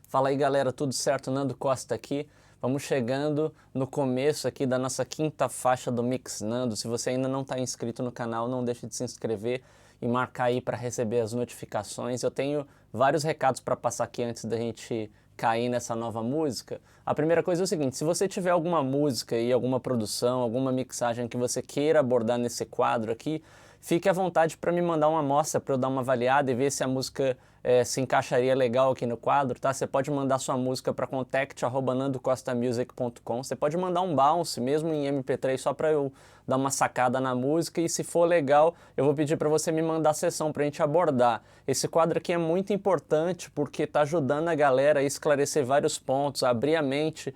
Fala aí galera, tudo certo? Nando Costa aqui. Vamos chegando no começo aqui da nossa quinta faixa do Mix Nando. Se você ainda não está inscrito no canal, não deixe de se inscrever e marcar aí para receber as notificações. Eu tenho vários recados para passar aqui antes da gente cair nessa nova música. A primeira coisa é o seguinte: se você tiver alguma música e alguma produção, alguma mixagem que você queira abordar nesse quadro aqui, fique à vontade para me mandar uma amostra para eu dar uma avaliada e ver se a música se encaixaria legal aqui no quadro, tá? Você pode mandar sua música para contact@nandocostamusic.com. Você pode mandar um bounce mesmo em MP3 só para eu dar uma sacada na música, e se for legal, eu vou pedir para você me mandar a sessão para a gente abordar. Esse quadro aqui é muito importante porque está ajudando a galera a esclarecer vários pontos, a abrir a mente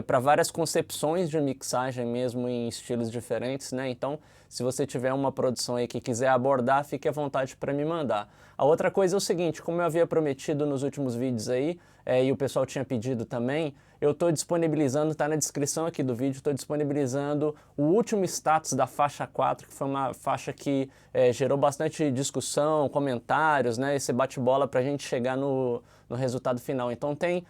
para várias concepções de mixagem mesmo em estilos diferentes, né? Então, se você tiver uma produção aí que quiser abordar, fique à vontade para me mandar. A outra coisa é o seguinte: como eu havia prometido nos últimos vídeos aí, e o pessoal tinha pedido também, eu estou disponibilizando, está na descrição aqui do vídeo, estou disponibilizando o último status da faixa 4, que foi uma faixa que gerou bastante discussão, comentários, né, esse bate-bola para a gente chegar no resultado final. Então tem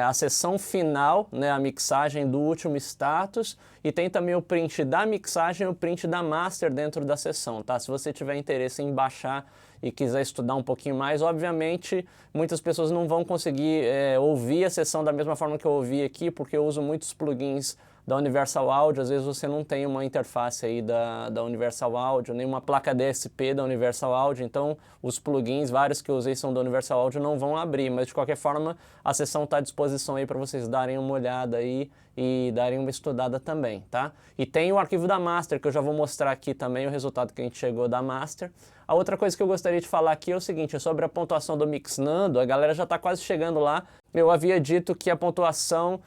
a sessão final, né, a mixagem do último status, e tem também o print da mixagem e o print da master dentro da sessão, tá? Se você tiver interesse em baixar e quiser estudar um pouquinho mais, obviamente muitas pessoas não vão conseguir ouvir a sessão da mesma forma que eu ouvi aqui, porque eu uso muitos plugins da Universal Audio. Às vezes você não tem uma interface aí da Universal Audio, nem uma placa DSP da Universal Audio, então os plugins, vários que eu usei são da Universal Audio, não vão abrir, mas de qualquer forma a sessão está à disposição aí para vocês darem uma olhada aí e darem uma estudada também, tá? E tem o arquivo da master, que eu já vou mostrar aqui também o resultado que a gente chegou da master. A outra coisa que eu gostaria de falar aqui é o seguinte: é sobre a pontuação do Mix Nando. A galera já está quase chegando lá. Eu havia dito que a pontuação,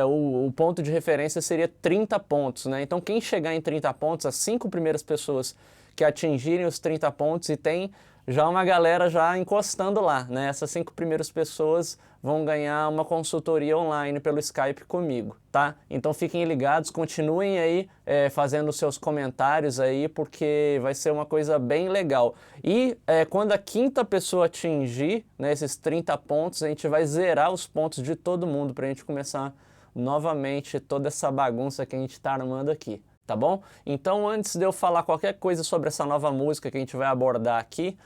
o ponto de referência seria 30 pontos, né? Então quem chegar em 30 pontos, as 5 primeiras pessoas que atingirem os 30 pontos, e tem já uma galera já encostando lá, né? Essas 5 primeiras pessoas vão ganhar uma consultoria online pelo Skype comigo, tá? Então fiquem ligados, continuem aí fazendo seus comentários aí, porque vai ser uma coisa bem legal. E quando a 5ª pessoa atingir, né, esses 30 pontos, a gente vai zerar os pontos de todo mundo pra gente começar novamente toda essa bagunça que a gente tá armando aqui. Tá bom? Então, antes de eu falar qualquer coisa sobre essa nova música que a gente vai abordar aqui,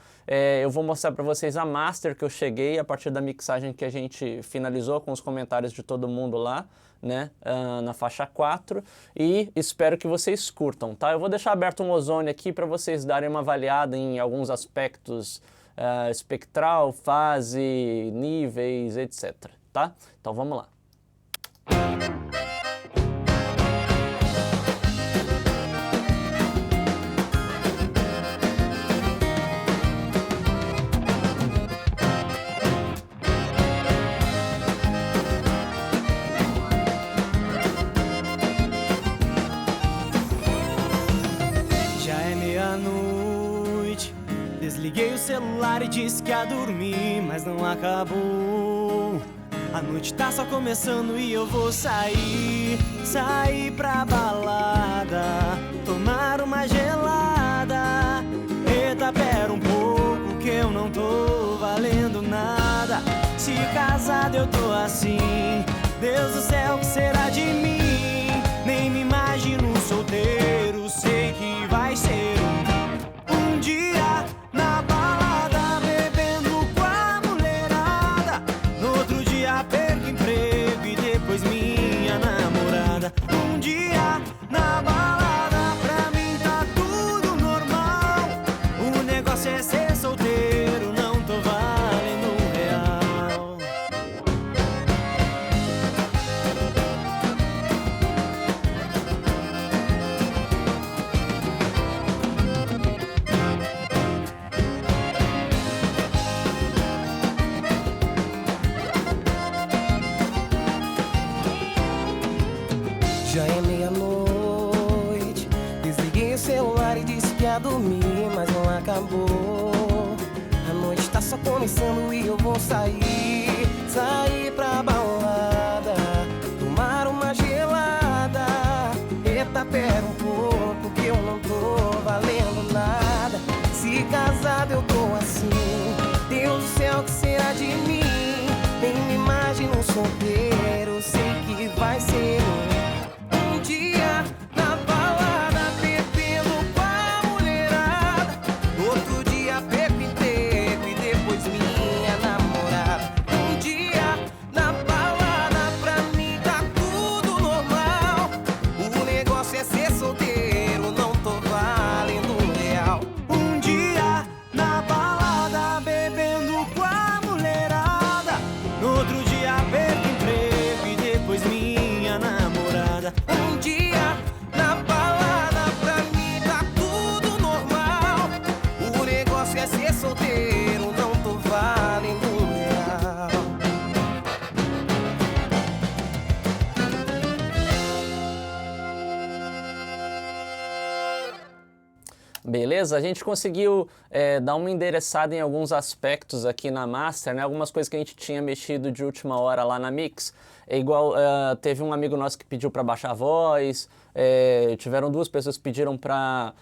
eu vou mostrar para vocês a master que eu cheguei a partir da mixagem que a gente finalizou com os comentários de todo mundo lá, né, na faixa 4, e espero que vocês curtam, tá? Eu vou deixar aberto um ozônio aqui para vocês darem uma avaliada em alguns aspectos espectral, fase, níveis, etc, tá? Então vamos lá. Desliguei o celular e disse que ia dormir, mas não acabou. A noite tá só começando e eu vou sair pra balada, tomar uma gelada. Eita, pera um pouco que eu não tô valendo nada. Se casado eu tô assim, Deus do céu, o que será de mim? Nem me imagino solteiro, sei que vai ser um dia na balada, bebendo com a mulherada. No outro dia perco emprego e depois minha namorada. Um dia na balada, pra mim tá tudo normal. O negócio é ser solteiro, não tô valendo um real. Já é meia-noite, desliguei o celular e disse que ia dormir, mas não acabou. A noite tá só começando e eu vou sair pra balada, tomar uma gelada. Eita, pera um pouco que eu não tô valendo nada. Se casado eu tô assim, Deus do céu, o que será de mim? Nem me imagino tô solteiro, sei que vai ser um dia na balada, bebendo com a mulherada. Outro dia bebo inteiro e depois minha namorada. Um dia na balada, pra mim tá tudo normal. O negócio é ser solteiro, não tô valendo real. Um dia na balada, bebendo com a mulherada. No outro dia perco emprego e depois minha namorada. Um dia na balada, pra mim tá tudo normal. O negócio é ser solteiro, não tô valendo real. Beleza? A gente conseguiu dar uma endereçada em alguns aspectos aqui na master, né? Algumas coisas que a gente tinha mexido de última hora lá na mix. É igual, teve um amigo nosso que pediu para baixar a voz, tiveram duas pessoas que pediram para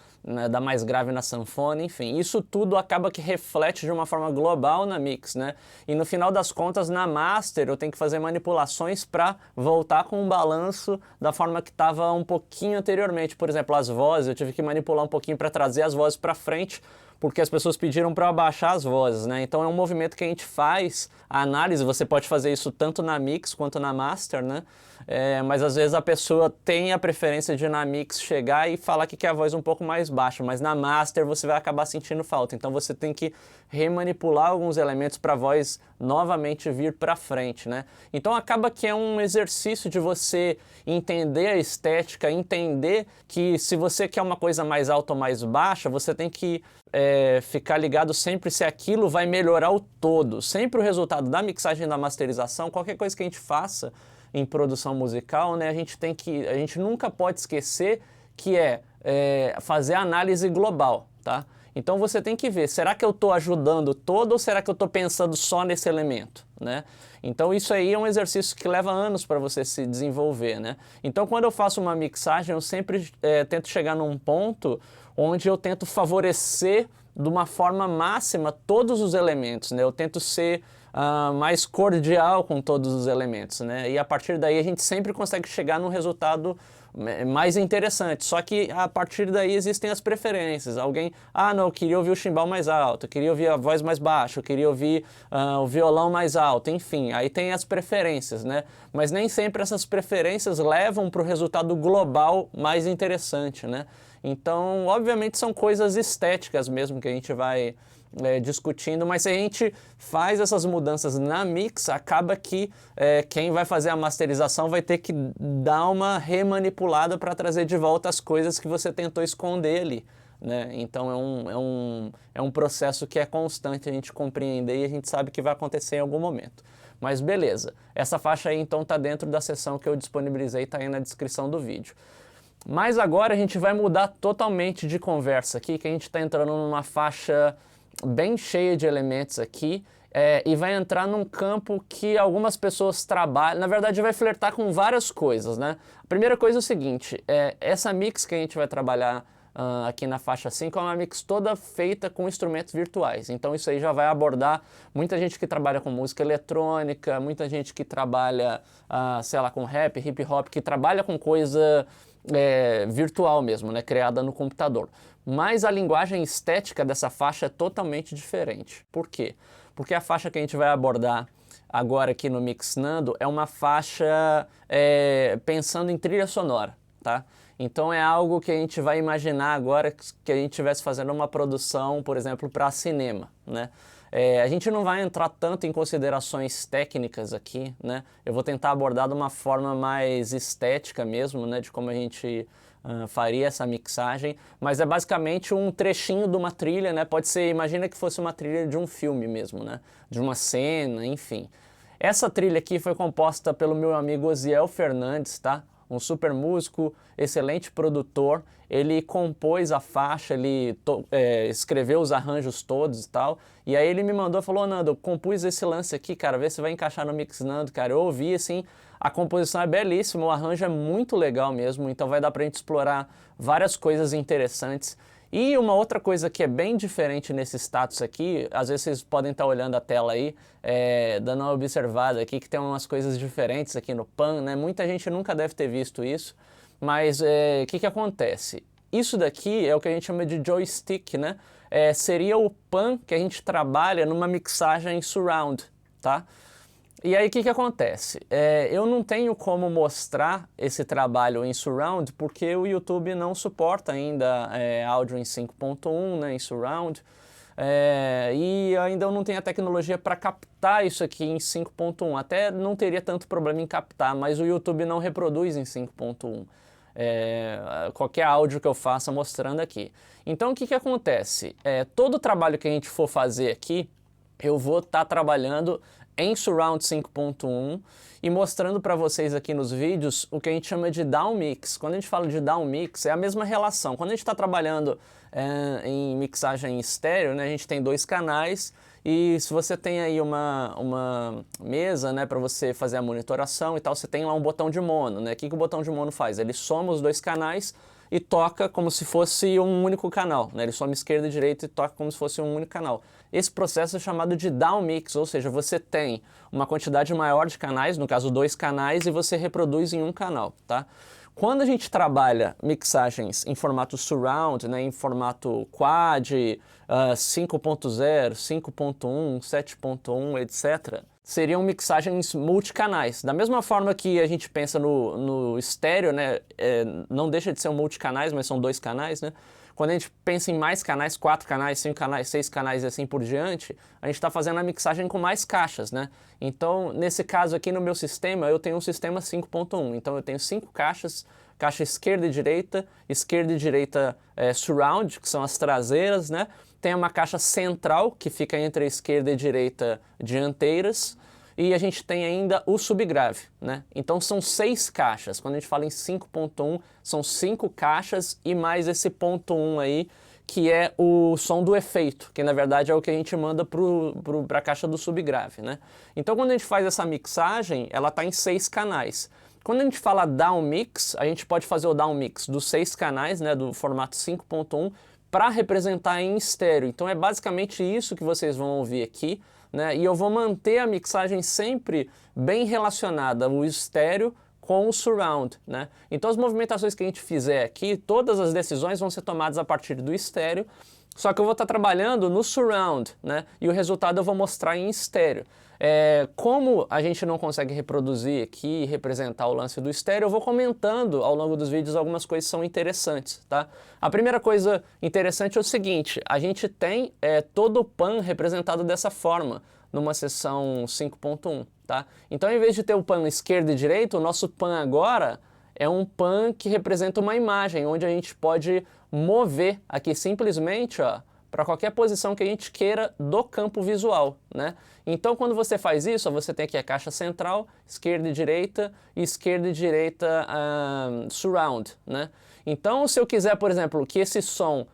dar mais grave na sanfona, enfim. Isso tudo acaba que reflete de uma forma global na mix, né? E no final das contas, na master, eu tenho que fazer manipulações para voltar com um balanço da forma que estava um pouquinho anteriormente. Por exemplo, as vozes, eu tive que manipular um pouquinho para trazer as vozes para frente, porque as pessoas pediram para abaixar as vozes, né? Então é um movimento que a gente faz, a análise, você pode fazer isso tanto na mix quanto na master, né? Mas às vezes a pessoa tem a preferência de na mix chegar e falar que quer a voz um pouco mais baixa, mas na master você vai acabar sentindo falta, então você tem que remanipular alguns elementos para a voz novamente vir para frente, né? Então acaba que é um exercício de você entender a estética, entender que se você quer uma coisa mais alta ou mais baixa, você tem que ficar ligado sempre se aquilo vai melhorar o todo. Sempre o resultado da mixagem e da masterização, qualquer coisa que a gente faça em produção musical, né, a gente nunca pode esquecer que fazer a análise global, tá? Então você tem que ver, será que eu estou ajudando todo ou será que eu estou pensando só nesse elemento, né? Então isso aí é um exercício que leva anos para você se desenvolver, né? Então quando eu faço uma mixagem, eu sempre tento chegar num ponto onde eu tento favorecer de uma forma máxima todos os elementos, né? Eu tento ser mais cordial com todos os elementos, né? E a partir daí a gente sempre consegue chegar num resultado mais interessante. Só que a partir daí existem as preferências. Alguém, não, eu queria ouvir o chimbal mais alto, eu queria ouvir a voz mais baixa, eu queria ouvir o violão mais alto, enfim, aí tem as preferências, né? Mas nem sempre essas preferências levam para o resultado global mais interessante, né? Então, obviamente, são coisas estéticas mesmo que a gente vai discutindo, mas se a gente faz essas mudanças na mix, acaba que quem vai fazer a masterização vai ter que dar uma remanipulada para trazer de volta as coisas que você tentou esconder ali, né? Então é um processo que é constante a gente compreender e a gente sabe que vai acontecer em algum momento. Mas beleza, essa faixa aí então está dentro da seção que eu disponibilizei, está aí na descrição do vídeo. Mas agora a gente vai mudar totalmente de conversa aqui, que a gente está entrando numa faixa bem cheia de elementos aqui e vai entrar num campo que algumas pessoas trabalham, na verdade vai flertar com várias coisas, né? A primeira coisa é o seguinte, essa mix que a gente vai trabalhar aqui na faixa 5 é uma mix toda feita com instrumentos virtuais, então isso aí já vai abordar muita gente que trabalha com música eletrônica, muita gente que trabalha, sei lá, com rap, hip hop, que trabalha com coisa virtual mesmo, né, criada no computador. Mas a linguagem estética dessa faixa é totalmente diferente. Por quê? Porque a faixa que a gente vai abordar agora aqui no Mixnando é uma faixa pensando em trilha sonora, tá? Então é algo que a gente vai imaginar agora que a gente estivesse fazendo uma produção, por exemplo, para cinema, né? A gente não vai entrar tanto em considerações técnicas aqui, né? Eu vou tentar abordar de uma forma mais estética mesmo, né? De como a gente faria essa mixagem, mas é basicamente um trechinho de uma trilha, né? Pode ser, imagina que fosse uma trilha de um filme mesmo, né? De uma cena, enfim. Essa trilha aqui foi composta pelo meu amigo Osiel Fernandes, tá? Um super músico, excelente produtor. Ele compôs a faixa, ele escreveu os arranjos todos e tal. E aí ele me mandou, falou, Nando, eu compus esse lance aqui, cara, vê se vai encaixar no Mixnando, cara. Eu ouvi, assim, a composição é belíssima, o arranjo é muito legal mesmo, então vai dar pra gente explorar várias coisas interessantes. E uma outra coisa que é bem diferente nesse status aqui, às vezes vocês podem estar olhando a tela aí, dando uma observada aqui que tem umas coisas diferentes aqui no pan, né? Muita gente nunca deve ter visto isso, mas o que acontece? Isso daqui é o que a gente chama de joystick, né? Seria o pan que a gente trabalha numa mixagem surround, tá? E aí o que acontece? Eu não tenho como mostrar esse trabalho em surround porque o YouTube não suporta ainda áudio em 5.1, né, em surround, e ainda eu não tenho a tecnologia para captar isso aqui em 5.1. Até não teria tanto problema em captar, mas o YouTube não reproduz em 5.1. Qualquer áudio que eu faça mostrando aqui. Então o que acontece? Todo o trabalho que a gente for fazer aqui, eu vou estar trabalhando em Surround 5.1 e mostrando para vocês aqui nos vídeos o que a gente chama de down mix. Quando a gente fala de down mix, é a mesma relação. Quando a gente está trabalhando em mixagem estéreo, né, a gente tem 2 canais e se você tem aí uma mesa, né, para você fazer a monitoração e tal, você tem lá um botão de mono, né? O que o botão de mono faz? Ele soma os 2 canais e toca como se fosse um único canal, né? Ele soma esquerda e direita e toca como se fosse um único canal. Esse processo é chamado de down mix, ou seja, você tem uma quantidade maior de canais, no caso 2 canais, e você reproduz em um canal, tá? Quando a gente trabalha mixagens em formato surround, né, em formato quad, 5.0, 5.1, 7.1, etc., seriam mixagens multicanais. Da mesma forma que a gente pensa no estéreo, né, não deixa de ser um multicanais, mas são 2 canais, né? Quando a gente pensa em mais canais, 4 canais, 5 canais, 6 canais e assim por diante, a gente está fazendo a mixagem com mais caixas, né? Então, nesse caso aqui no meu sistema, eu tenho um sistema 5.1. Então, eu tenho 5 caixas, caixa esquerda e direita surround, que são as traseiras, né? Tem uma caixa central, que fica entre a esquerda e direita dianteiras, e a gente tem ainda o subgrave, né? Então são 6 caixas. Quando a gente fala em 5.1, são 5 caixas e mais esse ponto 1 aí, que é o som do efeito, que na verdade é o que a gente manda para a caixa do subgrave, né? Então quando a gente faz essa mixagem, ela está em 6 canais. Quando a gente fala down mix, a gente pode fazer o down mix dos 6 canais, né, do formato 5.1, para representar em estéreo. Então é basicamente isso que vocês vão ouvir aqui, né? E eu vou manter a mixagem sempre bem relacionada, o estéreo com o surround, né? Então as movimentações que a gente fizer aqui, todas as decisões vão ser tomadas a partir do estéreo, só que eu vou estar trabalhando no surround, né? E o resultado eu vou mostrar em estéreo. Como a gente não consegue reproduzir aqui e representar o lance do estéreo, eu vou comentando ao longo dos vídeos algumas coisas que são interessantes, tá? A primeira coisa interessante é o seguinte, a gente tem todo o pan representado dessa forma, numa seção 5.1, tá? Então, em vez de ter o pan esquerdo e direito, o nosso pan agora é um pan que representa uma imagem, onde a gente pode mover aqui simplesmente, ó, para qualquer posição que a gente queira do campo visual, né? Então, quando você faz isso, você tem aqui a caixa central, esquerda e direita surround, né? Então, se eu quiser, por exemplo, que esse som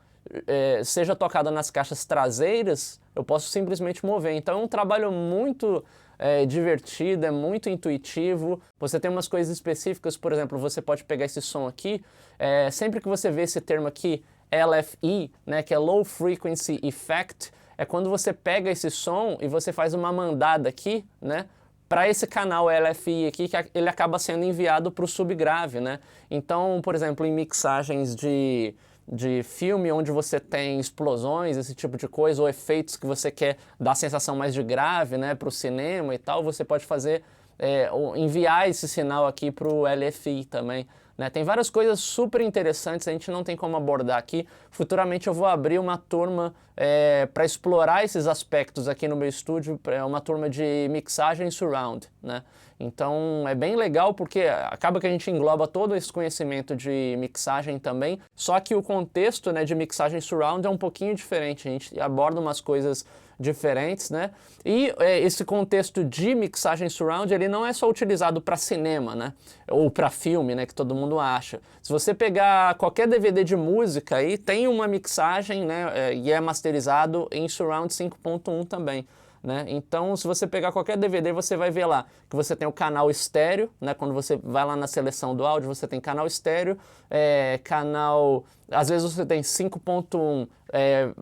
seja tocado nas caixas traseiras, eu posso simplesmente mover. Então, é um trabalho muito divertido, é muito intuitivo. Você tem umas coisas específicas, por exemplo, você pode pegar esse som aqui, sempre que você vê esse termo aqui, LFE, né, que é Low Frequency Effect, é quando você pega esse som e você faz uma mandada aqui, né, para esse canal LFE aqui, que ele acaba sendo enviado para o subgrave, né? Então, por exemplo, em mixagens de filme onde você tem explosões, esse tipo de coisa, ou efeitos que você quer dar sensação mais de grave, né, para o cinema e tal, você pode fazer, enviar esse sinal aqui para o LFE também. Né? Tem várias coisas super interessantes, a gente não tem como abordar aqui. Futuramente eu vou abrir uma turma para explorar esses aspectos aqui no meu estúdio, uma turma de mixagem surround, né? Então é bem legal porque acaba que a gente engloba todo esse conhecimento de mixagem também, só que o contexto, né, de mixagem surround é um pouquinho diferente, a gente aborda umas coisas diferentes, né? E esse contexto de mixagem surround, ele não é só utilizado para cinema, né? Ou para filme, né? Que todo mundo acha. Se você pegar qualquer DVD de música aí, tem uma mixagem, né? E é masterizado em surround 5.1 também. né? Então, se você pegar qualquer DVD, você vai ver lá que você tem o canal estéreo, né? Quando você vai lá na seleção do áudio, você tem canal estéreo, canal... Às vezes você tem 5.1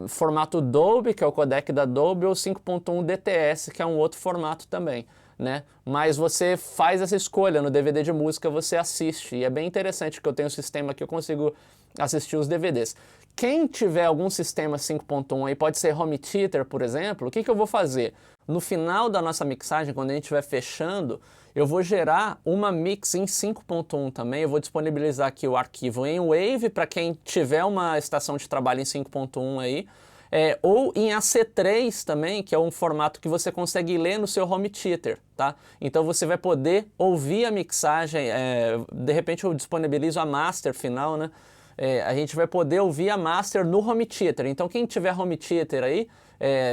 formato Dolby, que é o codec da Dolby, ou 5.1 DTS, que é um outro formato também, né? Mas você faz essa escolha no DVD de música, você assiste, e é bem interessante que eu tenho um sistema que eu consigo assistir os DVDs. Quem tiver algum sistema 5.1 aí, pode ser home theater, por exemplo, o que eu vou fazer? No final da nossa mixagem, quando a gente estiver fechando, eu vou gerar uma mix em 5.1 também, eu vou disponibilizar aqui o arquivo em Wave para quem tiver uma estação de trabalho em 5.1 aí, ou em AC3 também, que é um formato que você consegue ler no seu home theater, tá? Então você vai poder ouvir a mixagem, de repente eu disponibilizo a master final, né? A gente vai poder ouvir a master no home theater. Então quem tiver home theater aí,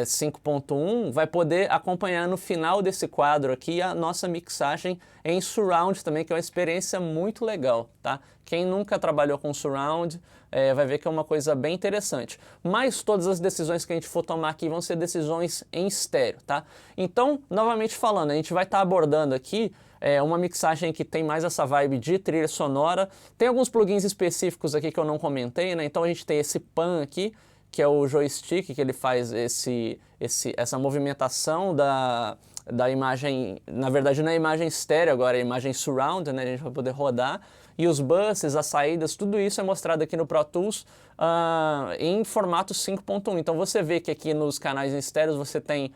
5.1, vai poder acompanhar no final desse quadro aqui a nossa mixagem em surround também, que é uma experiência muito legal, tá? Quem nunca trabalhou com surround vai ver que é uma coisa bem interessante. Mas todas as decisões que a gente for tomar aqui vão ser decisões em estéreo, tá? Então, novamente falando, a gente vai estar abordando aqui uma mixagem que tem mais essa vibe de trilha sonora. Tem alguns plugins específicos aqui que eu não comentei, né? Então a gente tem esse pan aqui, que é o joystick, que ele faz essa movimentação da imagem, na verdade não é imagem estéreo agora, é imagem surround, né? A gente vai poder rodar. E os buses, as saídas, tudo isso é mostrado aqui no Pro Tools em formato 5.1. Então você vê que aqui nos canais estéreos você tem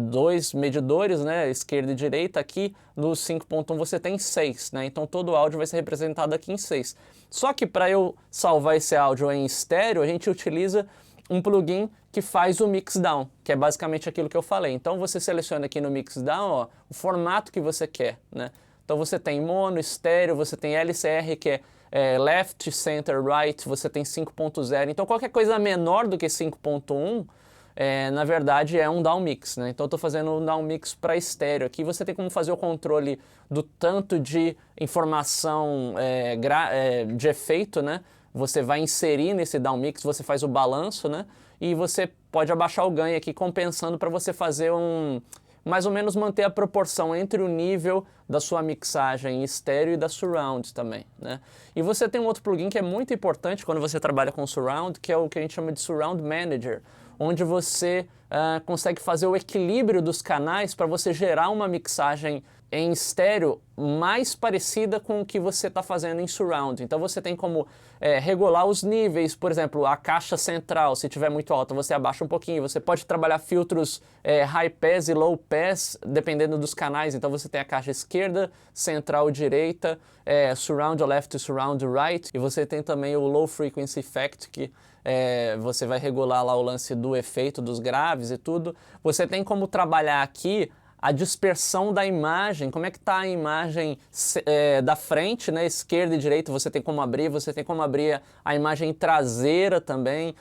dois medidores, né, esquerda e direita. Aqui no 5.1 você tem 6, né? Então todo o áudio vai ser representado aqui em 6. Só que para eu salvar esse áudio em estéreo, a gente utiliza um plugin que faz o mixdown, que é basicamente aquilo que eu falei. Então você seleciona aqui no mixdown, ó, o formato que você quer, né? Então você tem mono, estéreo, você tem LCR, que é left, center, right, você tem 5.0. Então qualquer coisa menor do que 5.1, na verdade é um down mix, né? Então eu estou fazendo um down mix para estéreo. Aqui você tem como fazer o controle do tanto de informação de efeito, né? Você vai inserir nesse down mix, você faz o balanço, né? E você pode abaixar o ganho aqui, compensando para você fazer mais ou menos manter a proporção entre o nível da sua mixagem estéreo e da surround também, né? E você tem um outro plugin que é muito importante quando você trabalha com surround, que é o que a gente chama de Surround Manager, onde você consegue fazer o equilíbrio dos canais para você gerar uma mixagem em estéreo mais parecida com o que você está fazendo em surround. Então você tem como regular os níveis, por exemplo, a caixa central, se estiver muito alta, você abaixa um pouquinho. Você pode trabalhar filtros high pass e low pass, dependendo dos canais. Então você tem a caixa esquerda, central, direita, surround left e surround right. E você tem também o low frequency effect, que você vai regular lá o lance do efeito dos graves e tudo. Você tem como trabalhar aqui a dispersão da imagem, como é que está a imagem da frente, né, esquerda e direita, você tem como abrir a imagem traseira também.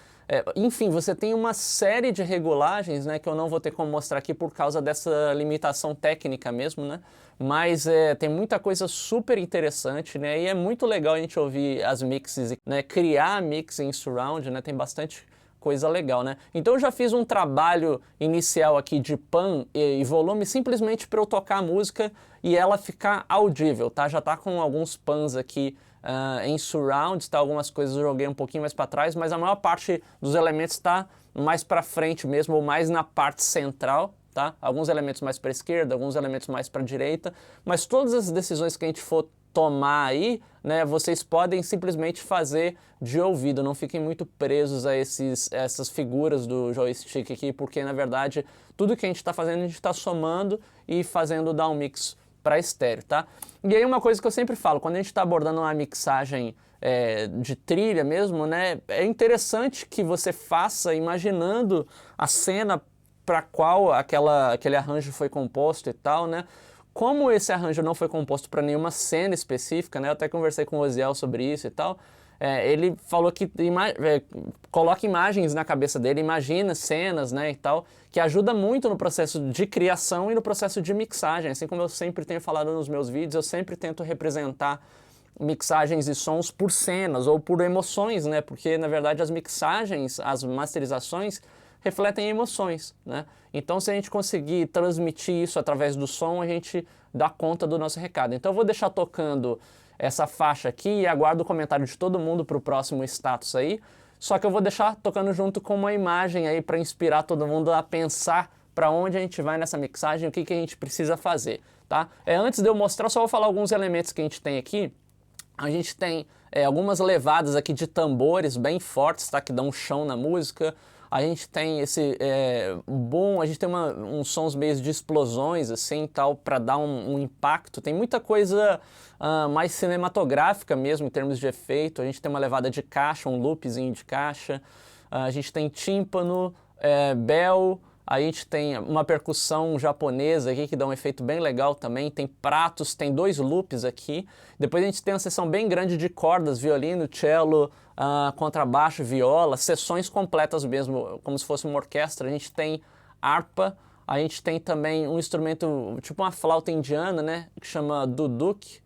Enfim, você tem uma série de regulagens, né, que eu não vou ter como mostrar aqui por causa dessa limitação técnica mesmo, né? Mas tem muita coisa super interessante, né? E é muito legal a gente ouvir as mixes, né? Criar mix em surround, né? Tem bastante coisa legal, né? Então eu já fiz um trabalho inicial aqui de pan e volume simplesmente para eu tocar a música e ela ficar audível, tá? Já tá com alguns pans aqui em surround, tá? Algumas coisas eu joguei um pouquinho mais para trás, mas a maior parte dos elementos está mais para frente mesmo, ou mais na parte central, tá? Alguns elementos mais para a esquerda, alguns elementos mais para a direita, mas todas as decisões que a gente for tomar aí, né, vocês podem simplesmente fazer de ouvido, não fiquem muito presos a essas figuras do joystick aqui, porque na verdade tudo que a gente está fazendo, a gente está somando e fazendo down mix para estéreo, tá? E aí uma coisa que eu sempre falo, quando a gente está abordando uma mixagem de trilha mesmo, né, é interessante que você faça imaginando a cena para qual aquele arranjo foi composto e tal, né? Como esse arranjo não foi composto para nenhuma cena específica, né? Eu até conversei com o Oziel sobre isso e tal. Ele falou que coloca imagens na cabeça dele, imagina cenas, né, e tal, que ajuda muito no processo de criação e no processo de mixagem. Assim como eu sempre tenho falado nos meus vídeos, eu sempre tento representar mixagens e sons por cenas ou por emoções, né? Porque, na verdade, as mixagens, as masterizações, refletem emoções, né? Então, se a gente conseguir transmitir isso através do som, a gente dá conta do nosso recado. Então, eu vou deixar tocando essa faixa aqui e aguardo o comentário de todo mundo para o próximo status aí. Só que eu vou deixar tocando junto com uma imagem aí para inspirar todo mundo a pensar para onde a gente vai nessa mixagem, o que a gente precisa fazer, tá? Antes de eu mostrar, só vou falar alguns elementos que a gente tem aqui. A gente tem algumas levadas aqui de tambores bem fortes, tá? Que dão um chão na música. A gente tem esse boom, a gente tem uns sons meio de explosões, assim, tal, para dar um impacto. Tem muita coisa mais cinematográfica mesmo, em termos de efeito. A gente tem uma levada de caixa, um loopzinho de caixa. A gente tem tímpano, bell. A gente tem uma percussão japonesa aqui que dá um efeito bem legal também. Tem pratos, tem 2 loops aqui. Depois a gente tem uma seção bem grande de cordas, violino, cello, contrabaixo, viola, sessões completas mesmo, como se fosse uma orquestra. A gente tem harpa, a gente tem também um instrumento, tipo uma flauta indiana, né, que chama duduk.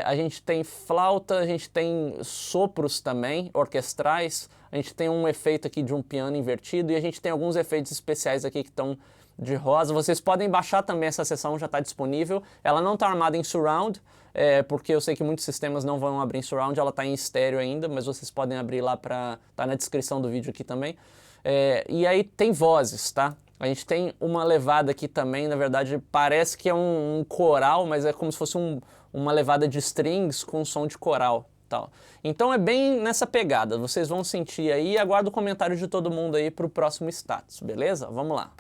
A gente tem flauta, a gente tem sopros também, orquestrais, a gente tem um efeito aqui de um piano invertido e a gente tem alguns efeitos especiais aqui que estão de rosa. Vocês podem baixar também, essa sessão já está disponível. Ela não está armada em surround, porque eu sei que muitos sistemas não vão abrir em surround, ela está em estéreo ainda, mas vocês podem abrir lá para... tá na descrição do vídeo aqui também. E aí tem vozes, tá? A gente tem uma levada aqui também, na verdade parece que é um coral, mas é como se fosse uma levada de strings com som de coral. Tal. Então é bem nessa pegada, vocês vão sentir aí e aguardo o comentário de todo mundo aí para o próximo status, beleza? Vamos lá.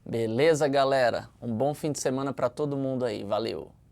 Beleza, galera? Um bom fim de semana para todo mundo aí. Valeu!